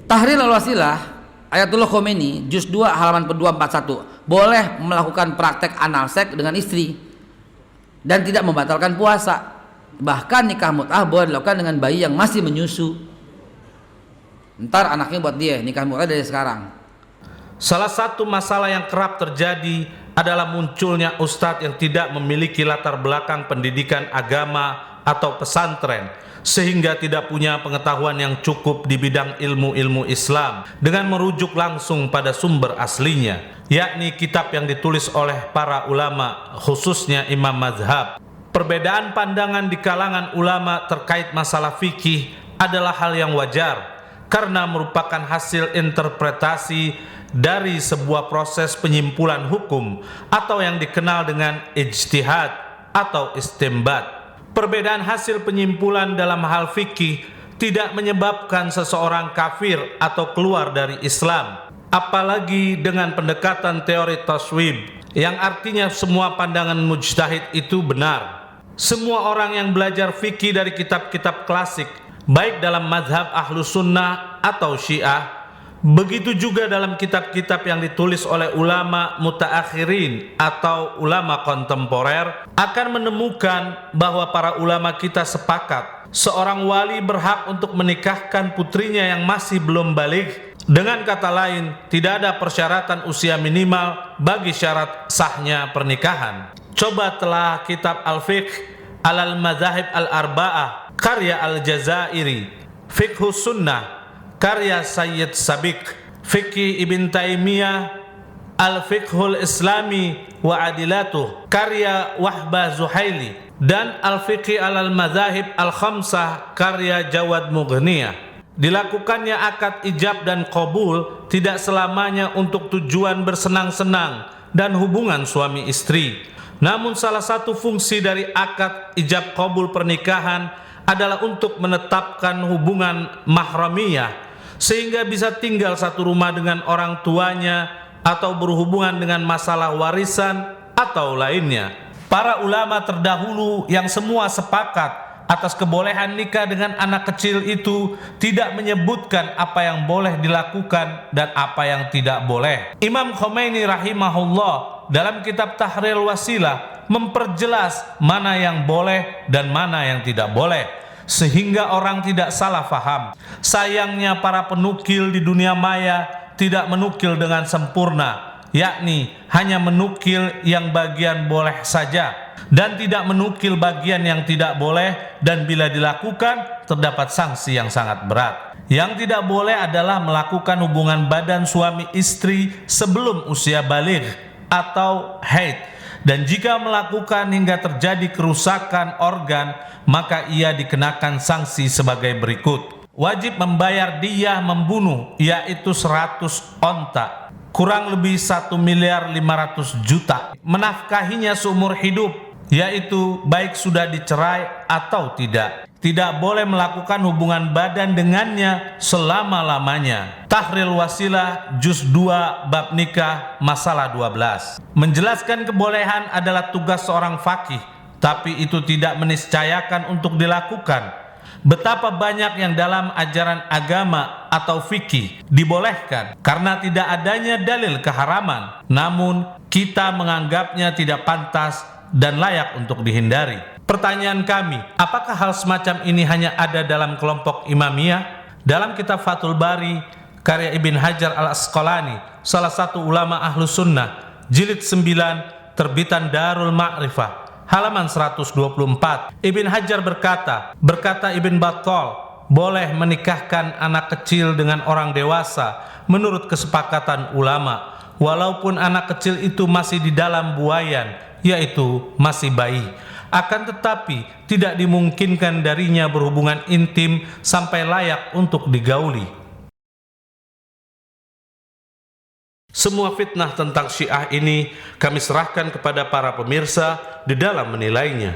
Tahrir al-Wasilah Ayatullah Khomeini juz 2 halaman 241, boleh melakukan praktek anal seks dengan istri dan tidak membatalkan puasa. Bahkan nikah mut'ah boleh dilakukan dengan bayi yang masih menyusu. Ntar anaknya buat dia nikah mut'ah dari sekarang. Salah satu masalah yang kerap terjadi adalah munculnya ustadz yang tidak memiliki latar belakang pendidikan agama atau pesantren, sehingga tidak punya pengetahuan yang cukup di bidang ilmu-ilmu Islam dengan merujuk langsung pada sumber aslinya, yakni kitab yang ditulis oleh para ulama, khususnya imam mazhab. Perbedaan pandangan di kalangan ulama terkait masalah fikih adalah hal yang wajar karena merupakan hasil interpretasi dari sebuah proses penyimpulan hukum atau yang dikenal dengan ijtihad atau istinbat. Perbedaan hasil penyimpulan dalam hal fikih tidak menyebabkan seseorang kafir atau keluar dari Islam, apalagi dengan pendekatan teori taswib yang artinya semua pandangan mujtahid itu benar. Semua orang yang belajar fikih dari kitab-kitab klasik, baik dalam mazhab Ahlus Sunnah atau Syiah, begitu juga dalam kitab-kitab yang ditulis oleh ulama mutaakhirin atau ulama kontemporer, akan menemukan bahwa para ulama kita sepakat seorang wali berhak untuk menikahkan putrinya yang masih belum baligh. Dengan kata lain, tidak ada persyaratan usia minimal bagi syarat sahnya pernikahan. Coba telah kitab Al-Fiqh Al-Madzahib Al-Arba'ah karya Al-Jazairi, Fiqhus Sunnah karya Sayyid Sabiq, Fiqh Ibn Taimiyah, Al-Fiqhul Islami wa Adilatuh karya Wahbah Zuhaili, dan Al-Fiqh Al-Madzahib Al-Khamsah karya Jawad Mughniyah. Dilakukannya akad ijab dan qabul tidak selamanya untuk tujuan bersenang-senang dan hubungan suami istri. Namun salah satu fungsi dari akad ijab qabul pernikahan adalah untuk menetapkan hubungan mahramiyah, sehingga bisa tinggal satu rumah dengan orang tuanya atau berhubungan dengan masalah warisan atau lainnya. Para ulama terdahulu yang semua sepakat atas kebolehan nikah dengan anak kecil itu tidak menyebutkan apa yang boleh dilakukan dan apa yang tidak boleh. Imam Khomeini rahimahullah dalam kitab Tahrir Wasilah memperjelas mana yang boleh dan mana yang tidak boleh, sehingga orang tidak salah faham. Sayangnya para penukil di dunia maya tidak menukil dengan sempurna, yakni hanya menukil yang bagian boleh saja dan tidak menukil bagian yang tidak boleh, dan bila dilakukan terdapat sanksi yang sangat berat. Yang tidak boleh adalah melakukan hubungan badan suami istri sebelum usia baligh atau haid, dan jika melakukan hingga terjadi kerusakan organ, maka ia dikenakan sanksi sebagai berikut. Wajib membayar diyah membunuh, yaitu 100 onta, kurang lebih 1.500.000.000. Menafkahinya seumur hidup, yaitu baik sudah dicerai atau tidak. Tidak boleh melakukan hubungan badan dengannya selama-lamanya. Tahrir Wasilah juz 2 bab nikah masalah 12. Menjelaskan kebolehan adalah tugas seorang faqih, tapi itu tidak meniscayakan untuk dilakukan. Betapa banyak yang dalam ajaran agama atau fikih dibolehkan karena tidak adanya dalil keharaman, namun kita menganggapnya tidak pantas dan layak untuk dihindari. Pertanyaan kami, apakah hal semacam ini hanya ada dalam kelompok Imamiyah? Dalam kitab Fathul Bari karya Ibn Hajar Al-Asqalani, salah satu ulama Ahlus Sunnah, jilid 9 terbitan Darul Ma'rifah, halaman 124, Ibn Hajar berkata Ibn Battal, boleh menikahkan anak kecil dengan orang dewasa menurut kesepakatan ulama, walaupun anak kecil itu masih di dalam buayan, yaitu masih bayi. Akan tetapi tidak dimungkinkan darinya berhubungan intim sampai layak untuk digauli. Semua fitnah tentang Syiah ini kami serahkan kepada para pemirsa di dalam menilainya.